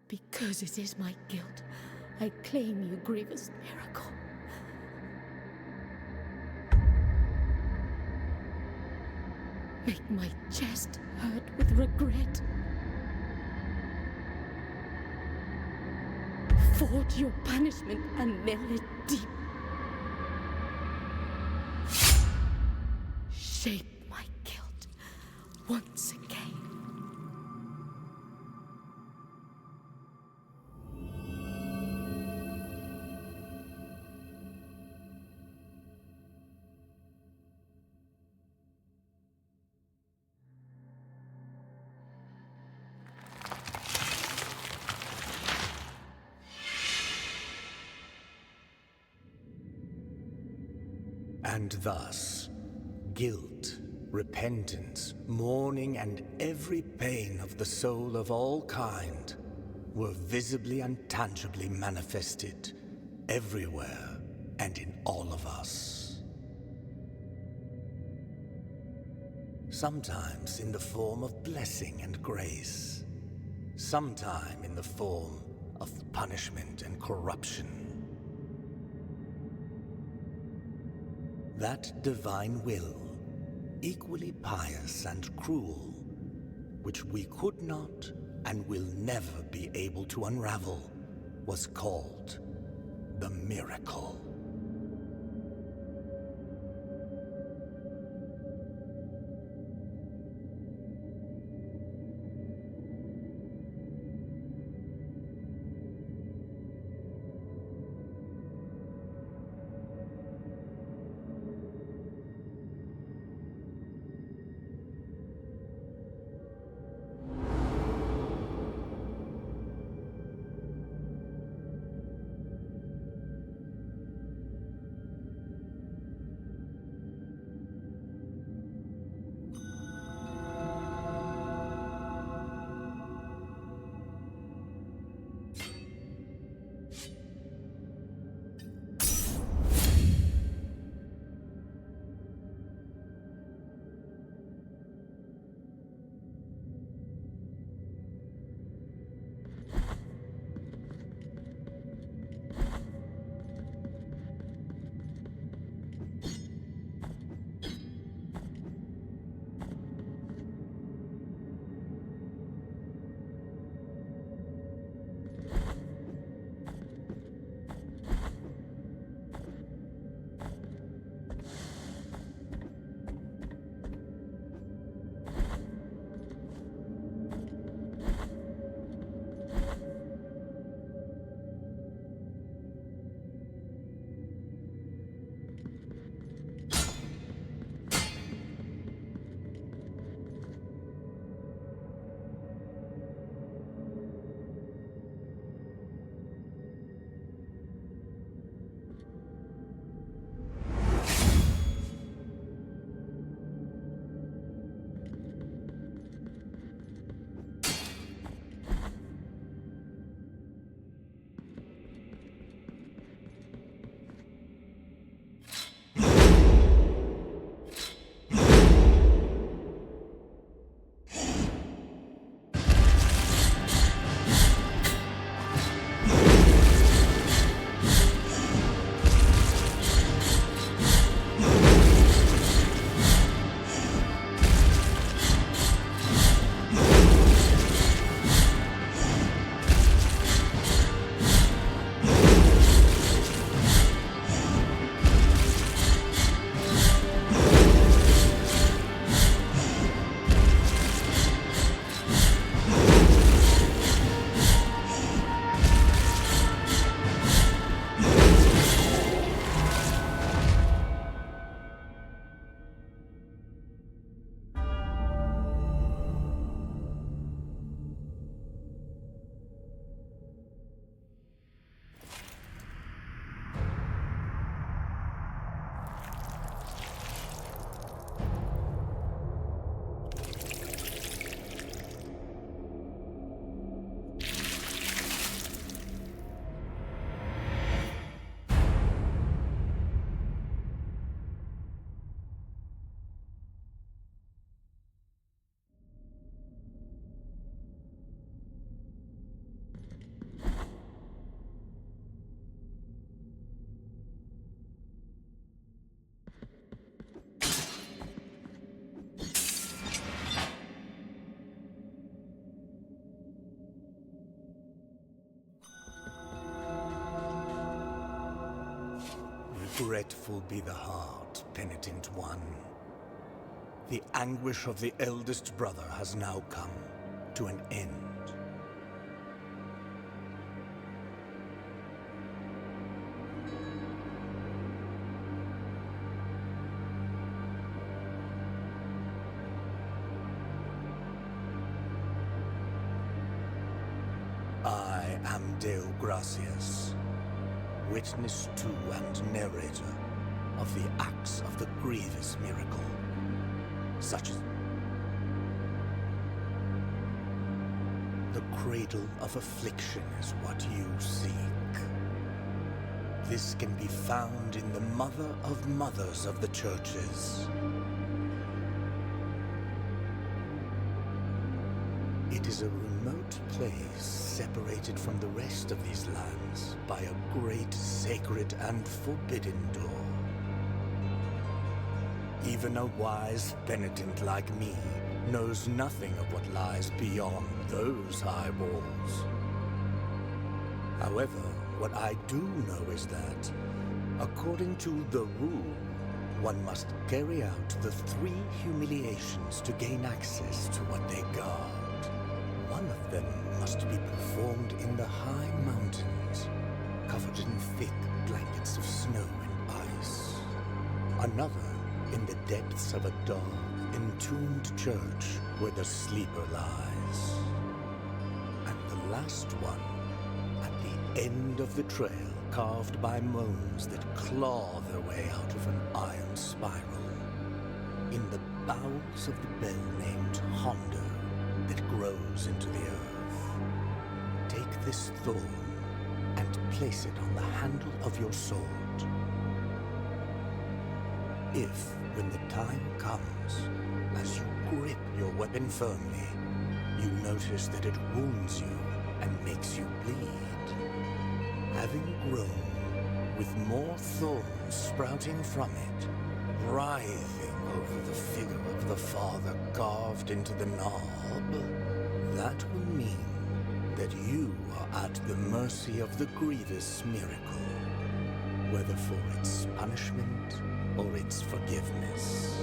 Because it is my guilt, I claim you, grievous miracle. Make my chest hurt with regret. Forge your punishment and nail it deep. Shape my guilt once again. And thus, guilt, repentance, mourning, and every pain of the soul of all kind were visibly and tangibly manifested everywhere and in all of us. Sometimes in the form of blessing and grace, sometime in the form of punishment and corruption. That divine will, equally pious and cruel, which we could not and will never be able to unravel, was called the miracle. Regretful be the heart, penitent one. The anguish of the eldest brother has now come to an end. I am Deo Gracias, witness to and narrator of the acts of the grievous miracle, such as the cradle of affliction is what you seek. This can be found in the mother of mothers of the churches. It is a remote place separated from the rest of these lands by a great sacred and forbidden door. Even a wise penitent like me knows nothing of what lies beyond those high walls. However, what I do know is that, according to the rule, one must carry out the 3 humiliations to gain access to what they guard. One of them must be performed in the high mountains, covered in thick blankets of snow and ice. Another in the depths of a dark, entombed church where the sleeper lies. And the last one, at the end of the trail, carved by moans that claw their way out of an iron spiral, in the bowels of the bell named Hondo that grows into the earth. Take this thorn and place it on the handle of your sword. If, when the time comes, as you grip your weapon firmly, you notice that it wounds you and makes you bleed, having grown with more thorns sprouting from it, writhing over the figure of the Father carved into the knob, that will mean that you are at the mercy of the grievous miracle, whether for its punishment or its forgiveness.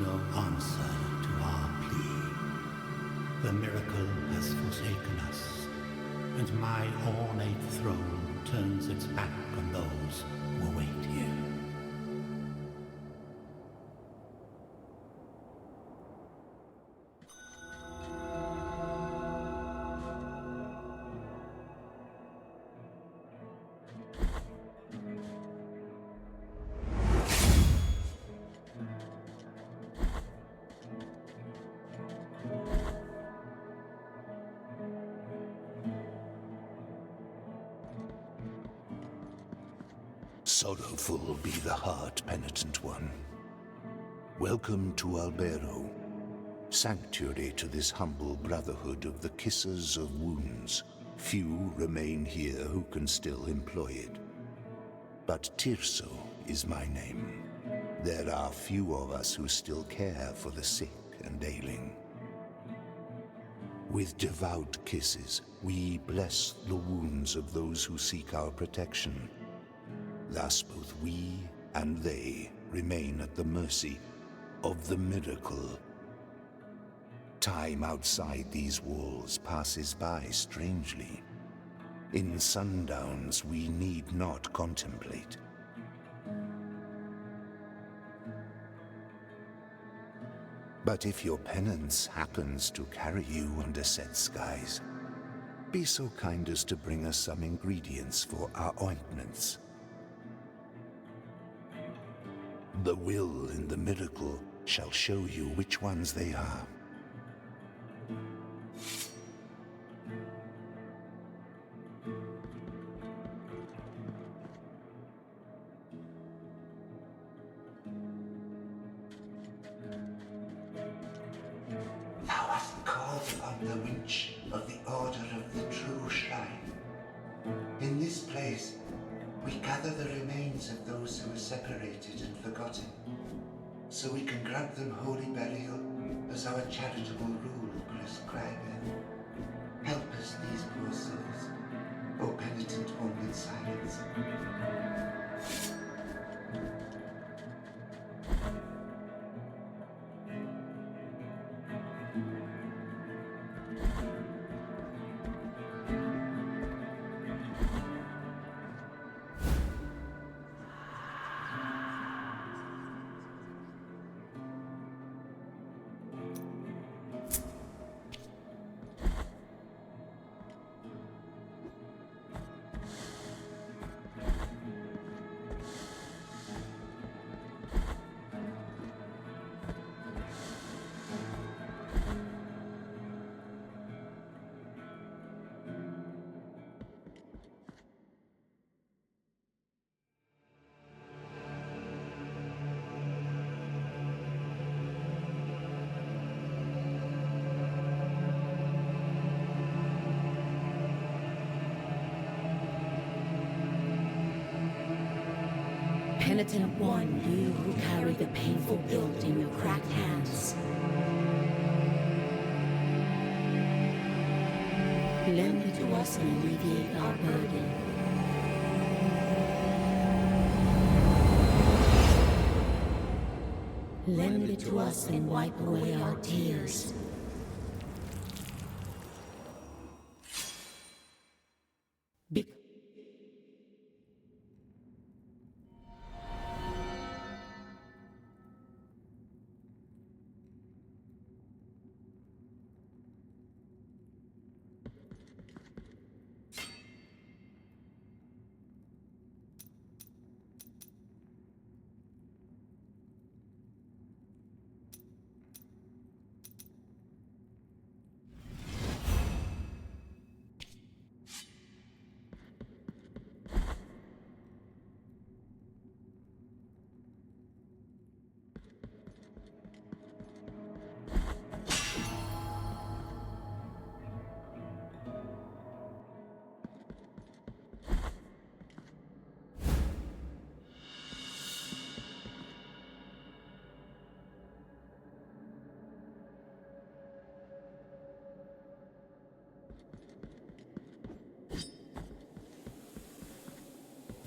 no answer to our plea. The miracle has forsaken us, and my ornate throne turns its back on those who await here. Sorrowful be the heart, penitent one. Welcome to Albero, sanctuary to this humble brotherhood of the Kissers of Wounds. Few remain here who can still employ it. But Tirso is my name. There are few of us who still care for the sick and ailing. With devout kisses, we bless the wounds of those who seek our protection. Thus both we and they remain at the mercy of the miracle. Time outside these walls passes by strangely. In sundowns we need not contemplate. But if your penance happens to carry you under set skies, be so kind as to bring us some ingredients for our ointments. The will in the miracle shall show you which ones they are. Thou hast called upon the winch of the Order of the True Shrine. In this place, we gather the remains of those who were separated and forgotten, so we can grant them holy burial as our charitable rule prescribeth. Help us, these poor souls, O penitent one in silence. Penitent one, you who carry the painful guilt in your cracked hands. Lend it to us and alleviate our burden. Lend it to us and wipe away our tears.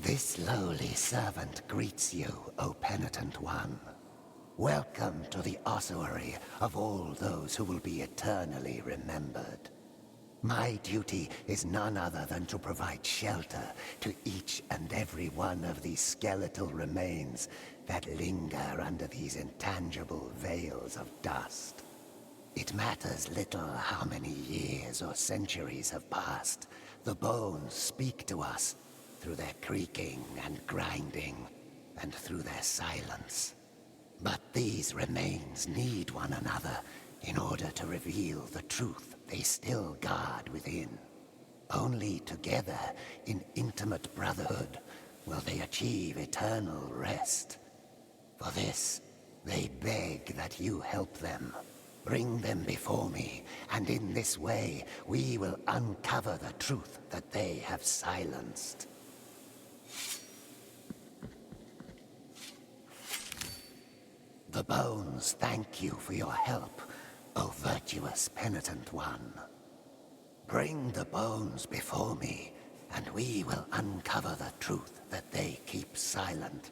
This lowly servant greets you, O penitent one. Welcome to the ossuary of all those who will be eternally remembered. My duty is none other than to provide shelter to each and every one of these skeletal remains that linger under these intangible veils of dust. It matters little how many years or centuries have passed. The bones speak to us through their creaking and grinding, and through their silence. But these remains need one another in order to reveal the truth they still guard within. Only together, in intimate brotherhood, will they achieve eternal rest. For this, they beg that you help them. Bring them before me, and in this way, we will uncover the truth that they have silenced. The bones thank you for your help, O virtuous penitent one. Bring the bones before me, and we will uncover the truth that they keep silent.